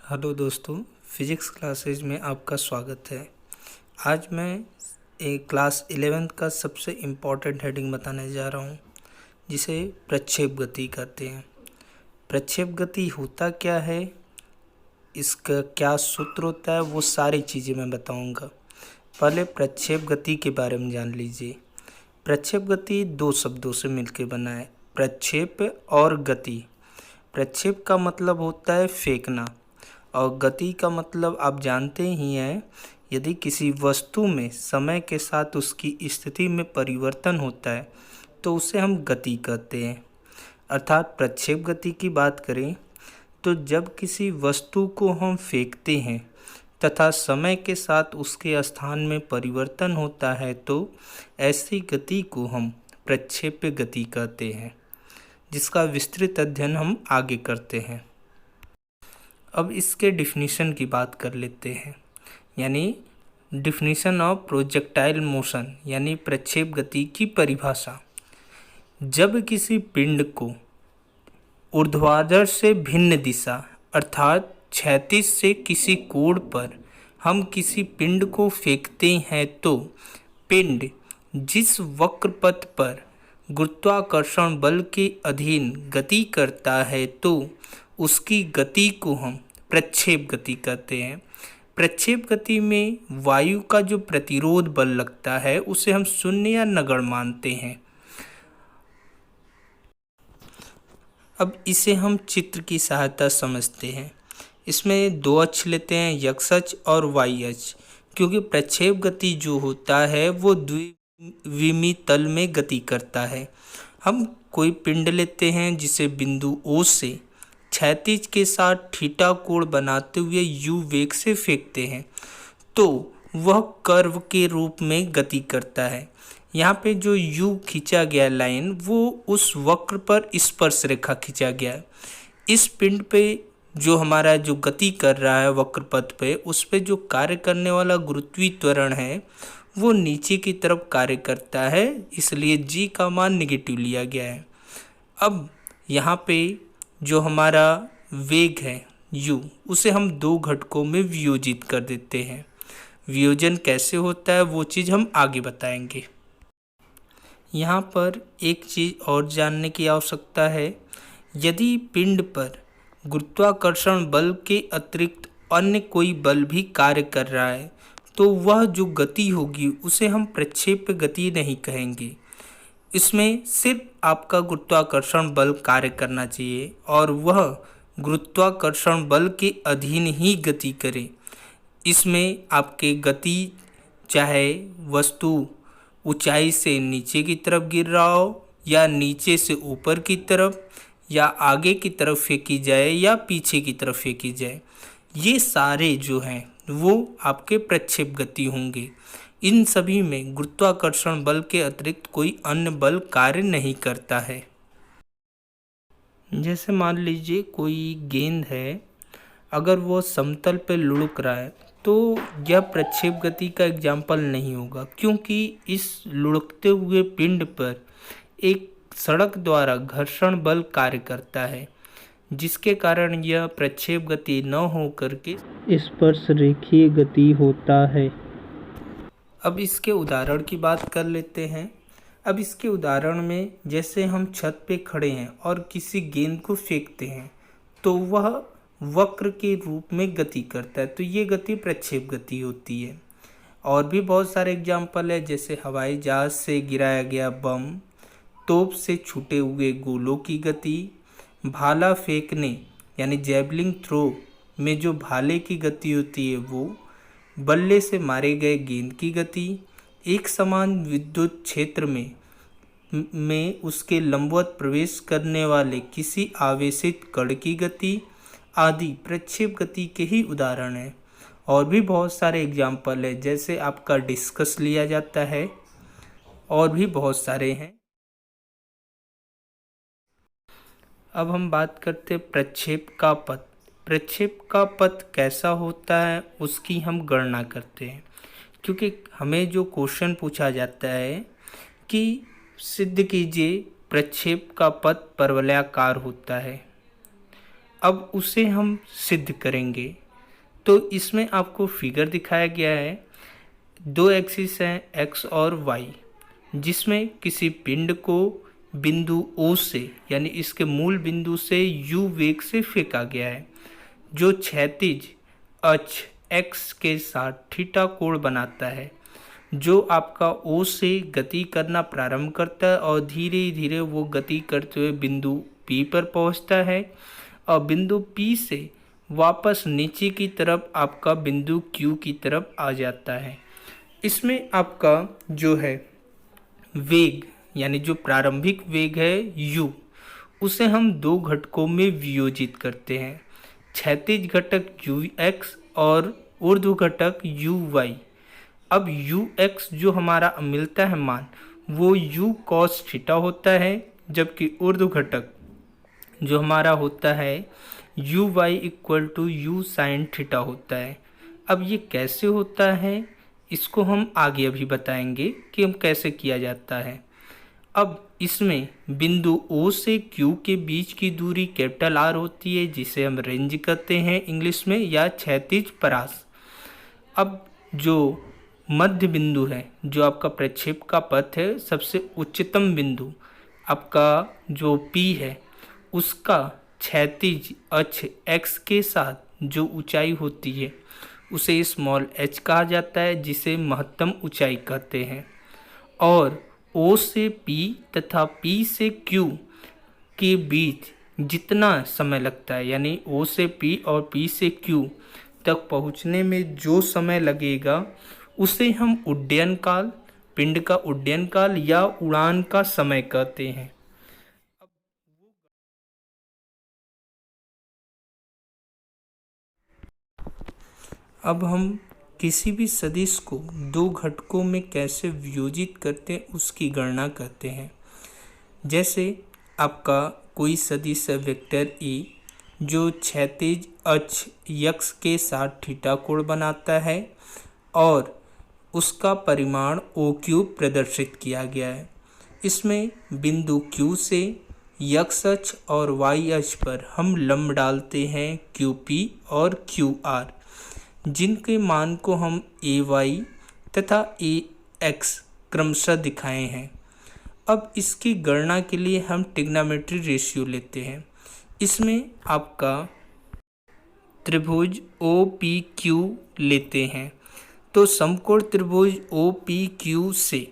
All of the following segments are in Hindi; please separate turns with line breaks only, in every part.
हेलो दोस्तों, फिज़िक्स क्लासेज में आपका स्वागत है। आज मैं एक क्लास 11th का सबसे इम्पॉर्टेंट हेडिंग बताने जा रहा हूँ, जिसे प्रक्षेप गति कहते हैं। प्रक्षेप गति होता क्या है, इसका क्या सूत्र होता है, वो सारी चीज़ें मैं बताऊँगा। पहले प्रक्षेप गति के बारे में जान लीजिए। प्रक्षेप गति दो शब्दों से मिलकर बना है, प्रक्षेप और गति। प्रक्षेप का मतलब होता है फेंकना और गति का मतलब आप जानते ही हैं। यदि किसी वस्तु में समय के साथ उसकी स्थिति में परिवर्तन होता है तो उसे हम गति कहते हैं। अर्थात प्रक्षेप गति की बात करें तो जब किसी वस्तु को हम फेंकते हैं तथा समय के साथ उसके स्थान में परिवर्तन होता है तो ऐसी गति को हम प्रक्षेप्य गति कहते हैं, जिसका विस्तृत अध्ययन हम आगे करते हैं। अब इसके डिफिनीशन की बात कर लेते हैं, यानी डिफिनीशन ऑफ प्रोजेक्टाइल मोशन, यानी प्रक्षेप गति की परिभाषा। जब किसी पिंड को ऊर्ध्वाधर से भिन्न दिशा अर्थात क्षैतिज से किसी कोण पर हम किसी पिंड को फेंकते हैं तो पिंड जिस वक्र पथ पर गुरुत्वाकर्षण बल के अधीन गति करता है तो उसकी गति को हम प्रक्षेप गति कहते हैं। प्रक्षेप गति में वायु का जो प्रतिरोध बल लगता है उसे हम शून्य या नगण्य मानते हैं। अब इसे हम चित्र की सहायता समझते हैं। इसमें दो अक्ष लेते हैं, एक्स अक्ष और वाई अक्ष, क्योंकि प्रक्षेप गति जो होता है वो द्विविमीय तल में गति करता है। हम कोई पिंड लेते हैं जिसे बिंदु O से क्षैतिज के साथ थीटा कोण बनाते हुए u वेग से फेंकते हैं तो वह कर्व के रूप में गति करता है। यहाँ पे जो u खींचा गया लाइन वो उस वक्र पर स्पर्श रेखा खींचा गया है। इस पिंड पे जो हमारा जो गति कर रहा है वक्र पथ पे, उस पे जो कार्य करने वाला गुरुत्वीय त्वरण है वो नीचे की तरफ कार्य करता है, इसलिए g का मान नेगेटिव लिया गया है। अब यहाँ पे जो हमारा वेग है u, उसे हम दो घटकों में वियोजित कर देते हैं। वियोजन कैसे होता है वो चीज़ हम आगे बताएंगे। यहाँ पर एक चीज़ और जानने की आवश्यकता है। यदि पिंड पर गुरुत्वाकर्षण बल के अतिरिक्त अन्य कोई बल भी कार्य कर रहा है तो वह जो गति होगी उसे हम प्रक्षेप्य गति नहीं कहेंगे। इसमें सिर्फ आपका गुरुत्वाकर्षण बल कार्य करना चाहिए और वह गुरुत्वाकर्षण बल के अधीन ही गति करे। इसमें आपके गति चाहे वस्तु ऊंचाई से नीचे की तरफ गिर रहा हो या नीचे से ऊपर की तरफ या आगे की तरफ फेंकी जाए या पीछे की तरफ फेंकी जाए, ये सारे जो हैं वो आपके प्रक्षेप गति होंगे। इन सभी में गुरुत्वाकर्षण बल के अतिरिक्त कोई अन्य बल कार्य नहीं करता है। जैसे मान लीजिए कोई गेंद है, अगर वो समतल पे लुढ़क रहा है तो यह प्रक्षेप गति का एग्जाम्पल नहीं होगा, क्योंकि इस लुढ़कते हुए पिंड पर एक सड़क द्वारा घर्षण बल कार्य करता है, जिसके कारण यह प्रक्षेप गति न हो करके स्पर्श रेखीय गति होता है। अब इसके उदाहरण की बात कर लेते हैं। अब इसके उदाहरण में जैसे हम छत पे खड़े हैं और किसी गेंद को फेंकते हैं तो वह वक्र के रूप में गति करता है, तो ये गति प्रक्षेप गति होती है। और भी बहुत सारे एग्जाम्पल है, जैसे हवाई जहाज से गिराया गया बम, तोप से छूटे हुए गोलों की गति, भाला फेंकने यानी जैवलिन थ्रो में जो भाले की गति होती है वो, बल्ले से मारे गए गेंद की गति, एक समान विद्युत क्षेत्र में उसके लंबवत प्रवेश करने वाले किसी आवेशित कण की गति आदि प्रक्षेप गति के ही उदाहरण हैं। और भी बहुत सारे एग्जाम्पल है, जैसे आपका डिस्कस लिया जाता है, और भी बहुत सारे हैं। अब हम बात करते हैं प्रक्षेप का पथ। प्रक्षेप का पथ कैसा होता है उसकी हम गणना करते हैं, क्योंकि हमें जो क्वेश्चन पूछा जाता है कि सिद्ध कीजिए प्रक्षेप का पथ परवलयाकार होता है। अब उसे हम सिद्ध करेंगे। तो इसमें आपको फिगर दिखाया गया है, दो एक्सिस हैं एक्स और वाई, जिसमें किसी पिंड को बिंदु ओ से यानी इसके मूल बिंदु से यू वेग से फेंका गया है, जो क्षैतिज अक्ष एक्स के साथ थीटा कोण बनाता है, जो आपका ओ से गति करना प्रारंभ करता है और धीरे धीरे वो गति करते हुए बिंदु पी पर पहुंचता है और बिंदु पी से वापस नीचे की तरफ आपका बिंदु क्यू की तरफ आ जाता है। इसमें आपका जो है वेग यानी जो प्रारंभिक वेग है u, उसे हम दो घटकों में वियोजित करते हैं, क्षैतिज घटक ux और ऊर्ध्व घटक uy। अब ux जो हमारा मिलता है मान वो u cos थीटा होता है, जबकि ऊर्ध्व घटक जो हमारा होता है uy equal to u sin theta होता है। अब ये कैसे होता है इसको हम आगे अभी बताएंगे कि हम कैसे किया जाता है। अब इसमें बिंदु O से Q के बीच की दूरी कैपिटल R होती है, जिसे हम रेंज कहते हैं इंग्लिश में, या क्षैतिज परास। अब जो मध्य बिंदु है, जो आपका प्रक्षेप का पथ है, सबसे उच्चतम बिंदु आपका जो P है, उसका क्षैतिज अक्ष x के साथ जो ऊंचाई होती है उसे स्मॉल h कहा जाता है, जिसे महत्तम ऊंचाई कहते हैं। और O से P तथा P से Q के बीच जितना समय लगता है, यानी O से P और P से Q तक पहुंचने में जो समय लगेगा उसे हम उड्डयन काल, पिंड का उड्डयन काल या उड़ान का समय कहते हैं। अब हम किसी भी सदिश को दो घटकों में कैसे वियोजित करते हैं उसकी गणना करते हैं। जैसे आपका कोई सदिश वेक्टर ए जो क्षैतिज अक्ष x के साथ थीटा कोण बनाता है और उसका परिमाण OQ प्रदर्शित किया गया है। इसमें बिंदु Q से x अक्ष और y अक्ष पर हम लंब डालते हैं QP और QR, जिनके मान को हम AY तथा AX क्रमशः दिखाए हैं। अब इसकी गणना के लिए हम ट्रिग्नोमेट्री रेशियो लेते हैं। इसमें आपका त्रिभुज OPQ लेते हैं, तो समकोण त्रिभुज OPQ से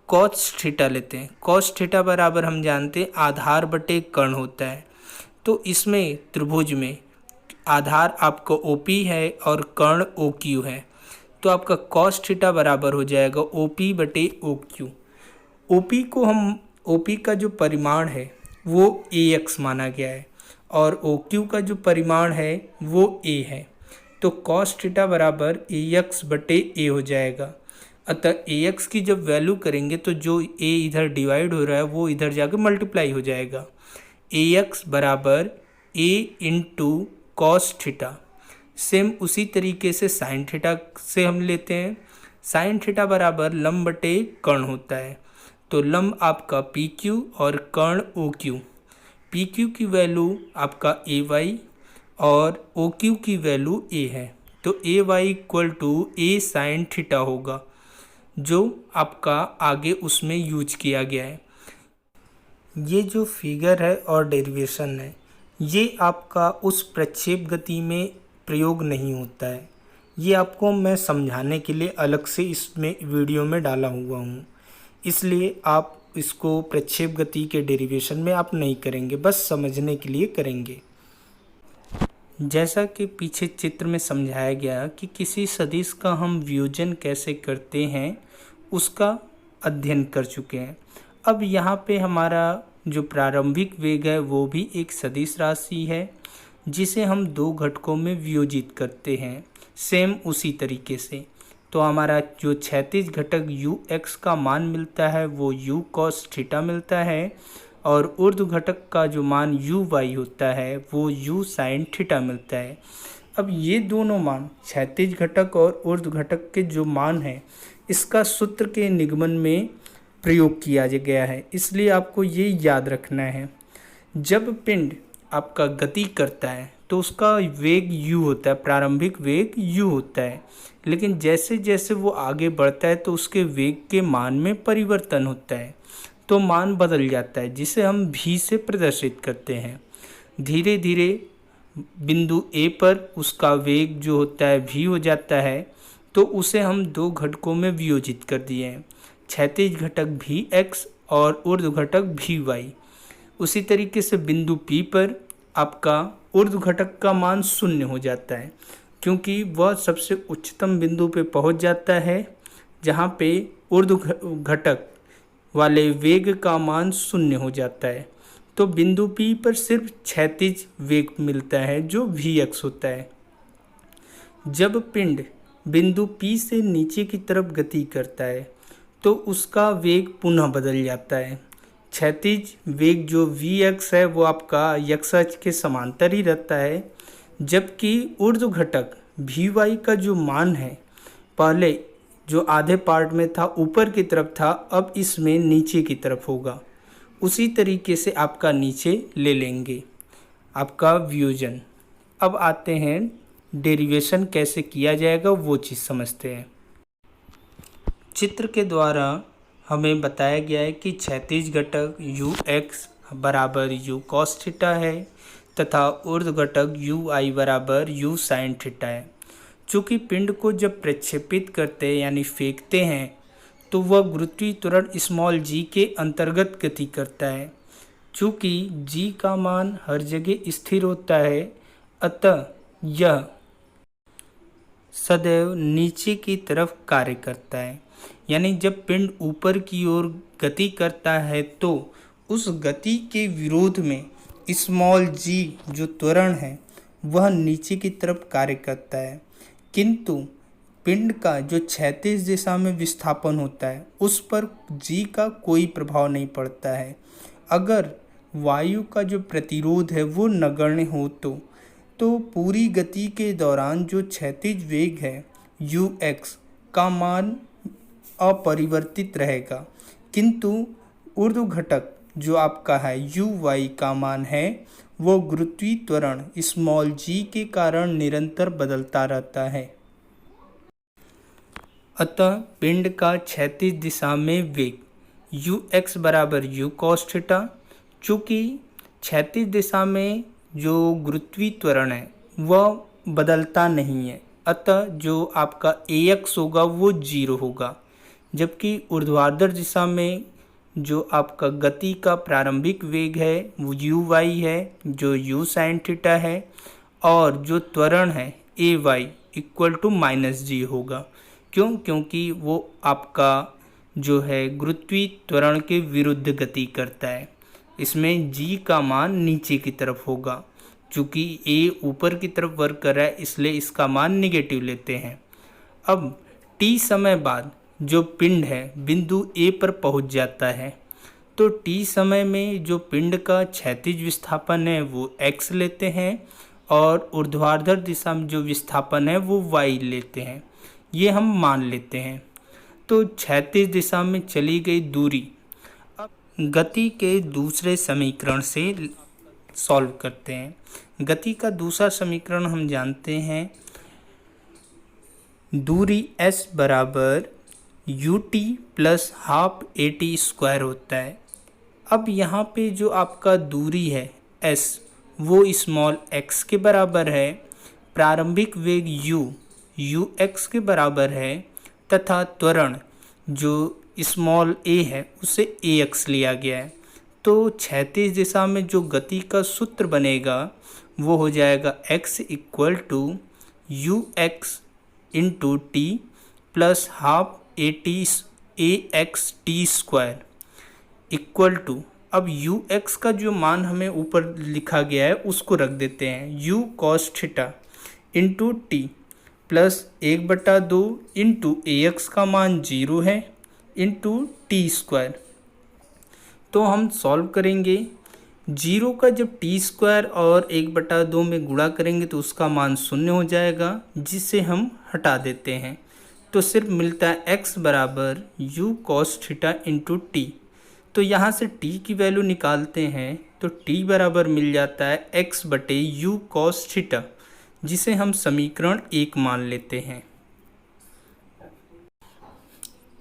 cos थीटा लेते हैं। cos थीटा बराबर हम जानते हैं आधार बटे कर्ण होता है। तो इसमें त्रिभुज में आधार आपका OP है और कर्ण OQ है, तो आपका cos थीटा बराबर हो जाएगा OP बटे OQ। OP का जो परिमाण है वो AX माना गया है और OQ का जो परिमाण है वो A है, तो cos थीटा बराबर AX बटे A हो जाएगा। अतः AX की जब वैल्यू करेंगे तो जो A इधर डिवाइड हो रहा है वो इधर जाकर मल्टीप्लाई हो जाएगा। AX बराबर A into cos theta. Same उसी तरीके से साइन थीटा से हम लेते हैं। साइन थीटा बराबर लंब बटे कर्ण होता है, तो लंब आपका PQ और कर्ण OQ। PQ की वैल्यू आपका AY और OQ की वैल्यू A है, तो AY equal to A sine theta होगा, जो आपका आगे उसमें यूज किया गया है। ये जो फिगर है और डेरिवेशन है, ये आपका उस प्रक्षेप गति में प्रयोग नहीं होता है। ये आपको मैं समझाने के लिए अलग से इसमें वीडियो में डाला हुआ हूँ, इसलिए आप इसको प्रक्षेप गति के डेरिवेशन में आप नहीं करेंगे, बस समझने के लिए करेंगे। जैसा कि पीछे चित्र में समझाया गया कि किसी सदिश का हम वियोजन कैसे करते हैं उसका अध्ययन कर चुके हैं। अब यहाँ पे हमारा जो प्रारंभिक वेग है वो भी एक सदिश राशि है, जिसे हम दो घटकों में वियोजित करते हैं सेम उसी तरीके से। तो हमारा जो क्षैतिज घटक ux का मान मिलता है वो u cos थीटा मिलता है, और ऊर्ध्व घटक का जो मान uy होता है वो u sin थीटा मिलता है। अब ये दोनों मान क्षैतिज घटक और ऊर्ध्व घटक के जो मान हैं इसका सूत्र के निगमन में प्रयोग किया गया है, इसलिए आपको ये याद रखना है। जब पिंड आपका गति करता है तो उसका वेग u होता है, प्रारंभिक वेग u होता है। लेकिन जैसे जैसे वो आगे बढ़ता है तो उसके वेग के मान में परिवर्तन होता है, तो मान बदल जाता है, जिसे हम v से प्रदर्शित करते हैं। धीरे धीरे बिंदु A पर उसका वेग जो होता है v हो जाता है, तो उसे हम दो घटकों में वियोजित कर दिए हैं, क्षैतिज घटक vx और ऊर्ध्व घटक vy। उसी तरीके से बिंदु P पर आपका ऊर्ध्व घटक का मान 0 हो जाता है, क्योंकि वह सबसे उच्चतम बिंदु पे पहुंच जाता है जहां पे ऊर्ध्व घटक वाले वेग का मान 0 हो जाता है। तो बिंदु P पर सिर्फ क्षैतिज वेग मिलता है जो vx होता है। जब पिंड बिंदु P से नीचे की तरफ गति करता है तो उसका वेग पुनः बदल जाता है। क्षैतिज वेग जो vx है वो आपका x अक्ष के समांतर ही रहता है, जबकि ऊर्ध्व घटक vy का जो मान है पहले जो आधे पार्ट में था ऊपर की तरफ था, अब इसमें नीचे की तरफ होगा। उसी तरीके से आपका नीचे ले लेंगे आपका वियोजन। अब आते हैं डेरिवेशन कैसे किया जाएगा वो चीज़ समझते हैं। चित्र के द्वारा हमें बताया गया है कि क्षैतिज घटक ux बराबर u cos थीटा है तथा ऊर्ध्व घटक uy बराबर u sin थीटा है। चूँकि पिंड को जब प्रक्षेपित करते हैं यानी फेंकते हैं तो वह गुरुत्वीय त्वरण स्मॉल g के अंतर्गत गति करता है। चूँकि g का मान हर जगह स्थिर होता है, अतः यह सदैव नीचे की तरफ कार्य करता है। यानी जब पिंड ऊपर की ओर गति करता है तो उस गति के विरोध में स्मॉल g जो त्वरण है वह नीचे की तरफ कार्य करता है, किंतु पिंड का जो क्षैतिज दिशा में विस्थापन होता है उस पर g का कोई प्रभाव नहीं पड़ता है। अगर वायु का जो प्रतिरोध है वो नगण्य हो तो पूरी गति के दौरान जो क्षैतिज वेग है ux का मान अपरिवर्तित रहेगा, किंतु ऊर्ध्व घटक जो आपका है uy का मान है वो गुरुत्वीय त्वरण स्मॉल g के कारण निरंतर बदलता रहता है। अतः पिंड का क्षैतिज दिशा में वेग ux बराबर u cos थीटा। चूँकि क्षैतिज दिशा में जो गुरुत्वीय त्वरण है वह बदलता नहीं है, अतः जो आपका ax होगा वो 0 होगा, जबकि ऊर्ध्वाधर दिशा में जो आपका गति का प्रारंभिक वेग है वो uy है जो u sin थीटा है, और जो त्वरण है ay इक्वल टू -g होगा। क्यों? क्योंकि वो आपका जो है गुरुत्वीय त्वरण के विरुद्ध गति करता है। इसमें g का मान नीचे की तरफ होगा। चूँकि a ऊपर की तरफ वर्क कर रहा है इसलिए इसका मान निगेटिव लेते हैं। अब t समय बाद जो पिंड है बिंदु A पर पहुंच जाता है, तो t समय में जो पिंड का क्षैतिज विस्थापन है वो x लेते हैं और ऊर्ध्वाधर दिशा में जो विस्थापन है वो y लेते हैं। ये हम मान लेते हैं। तो क्षैतिज दिशा में चली गई दूरी अब गति के दूसरे समीकरण से सॉल्व करते हैं। गति का दूसरा समीकरण हम जानते हैं, दूरी s बराबर ut plus half at square होता है। अब यहाँ पे जो आपका दूरी है s वो स्मॉल x के बराबर है, प्रारंभिक वेग ux के बराबर है तथा त्वरण जो स्मॉल a है उसे ax लिया गया है। तो क्षैतिज दिशा में जो गति का सूत्र बनेगा वो हो जाएगा x equal to ux into t plus half ax t square equal to, अब ux का जो मान हमें ऊपर लिखा गया है उसको रख देते हैं, u cos theta into t plus 1/2 into ax का मान 0 है इंटू टी स्क्वायर। तो हम सॉल्व करेंगे, 0 का जब टी स्क्वायर और 1/2 में गुणा करेंगे तो उसका मान 0 हो जाएगा, जिसे हम हटा देते हैं। तो सिर्फ मिलता है x बराबर u cos theta into T. तो यहाँ से t की वैल्यू निकालते हैं तो t बराबर मिल जाता है x बटे u cos थीटा, जिसे हम समीकरण 1 मान लेते हैं।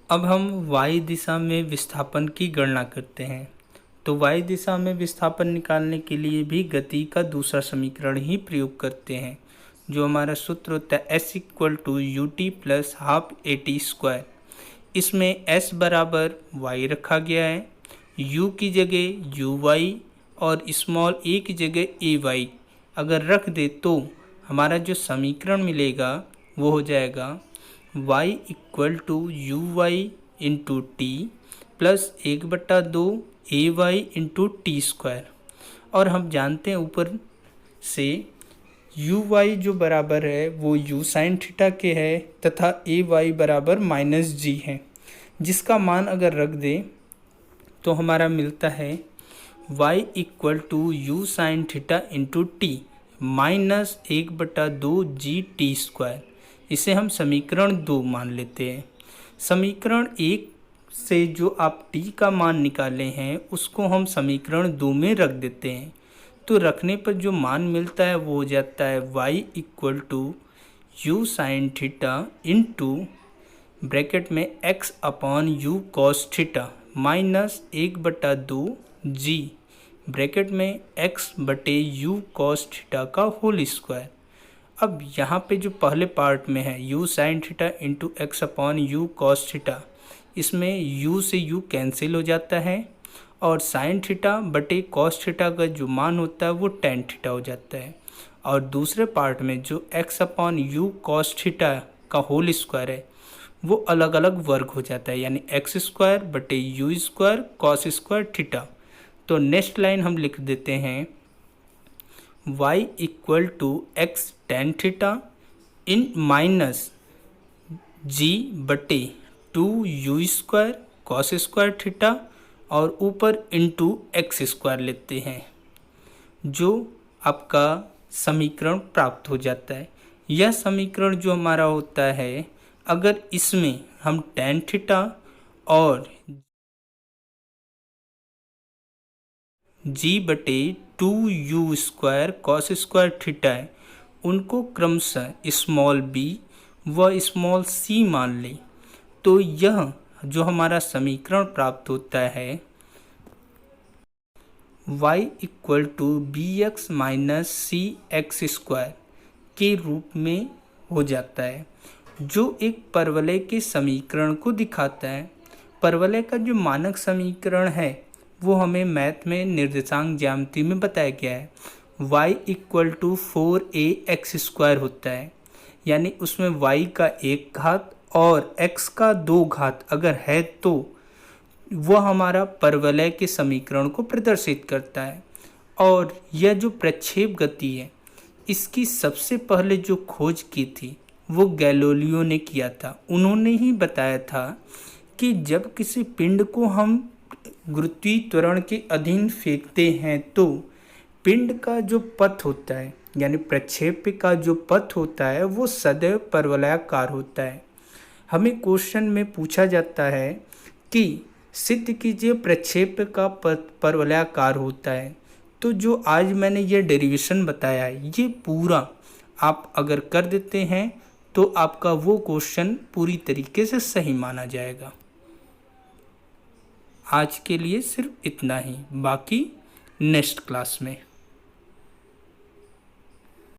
अब हम y दिशा में विस्थापन की गणना करते हैं। तो y दिशा में विस्थापन निकालने के लिए भी गति का दूसरा समीकरण ही प्रयोग करते हैं, जो हमारा सूत्र होता है s equal to u t plus half a t square. इसमें s बराबर y रखा गया है, u की जगह यू वाई और स्मॉल a की जगह ए वाई अगर रख दे तो हमारा जो समीकरण मिलेगा वो हो जाएगा y equal to u y into t plus 1/2 a y into t square. और हम जानते हैं ऊपर से यू वाई जो बराबर है वो यू साइन थीटा के है तथा ए वाई बराबर माइनस जी है, जिसका मान अगर रख दें तो हमारा मिलता है y equal to u sine theta into t minus 1/2 g t square. इसे हम समीकरण 2 मान लेते हैं। समीकरण 1 से जो आप t का मान निकाले हैं उसको हम समीकरण 2 में रख देते हैं। तो रखने पर जो मान मिलता है वो हो जाता है y equal to u sine theta into bracket में x upon you cos theta minus 1/2 g bracket में x बटे यू कॉस थीटा का होल स्क्वायर। अब यहाँ पे जो पहले पार्ट में है u sine theta into x upon you cos theta, इसमें u से u कैंसिल हो जाता है और साइन थीटा बटे कॉस थीटा का जो मान होता है वो टेन थीटा हो जाता है। और दूसरे पार्ट में जो x upon you cos theta का होल स्क्वायर है वो अलग अलग वर्ग हो जाता है, यानी एक्स स्क्वायर बटे U square cos square theta. तो नेक्स्ट लाइन हम लिख देते हैं y equal to X tan theta इन माइनस जी बटे 2 U square cos square theta और ऊपर इंटू एक्स स्क्वायर लेते हैं, जो आपका समीकरण प्राप्त हो जाता है। यह समीकरण जो हमारा होता है, अगर इसमें हम टेन थीटा और जी बटे 2 U square cos square theta है उनको क्रमशः स्मॉल बी व स्मॉल सी मान लें, तो यह जो हमारा समीकरण प्राप्त होता है y equal to b x minus c x square के रूप में हो जाता है, जो एक परवलय के समीकरण को दिखाता है। परवलय का जो मानक समीकरण है वो हमें मैथ में निर्देशांक ज्यामिति में बताया गया है। y equal to 4ax square होता है, यानी उसमें y का 1 घात और x का 2 घात अगर है तो वह हमारा परवलय के समीकरण को प्रदर्शित करता है। और यह जो प्रक्षेप गति है इसकी सबसे पहले जो खोज की थी वो गैलीलियो ने किया था। उन्होंने ही बताया था कि जब किसी पिंड को हम गुरुत्वीय त्वरण के अधीन फेंकते हैं तो पिंड का जो पथ होता है यानी प्रक्षेप का जो पथ होता है वो सदैव परवलयाकार होता है। हमें क्वेश्चन में पूछा जाता है कि सिद्ध कीजिए प्रक्षेप का पथ परवलयाकार होता है, तो जो आज मैंने ये डेरिवेशन बताया है ये पूरा आप अगर कर देते हैं तो आपका वो क्वेश्चन पूरी तरीके से सही माना जाएगा। आज के लिए सिर्फ इतना ही, बाकी नेक्स्ट क्लास में।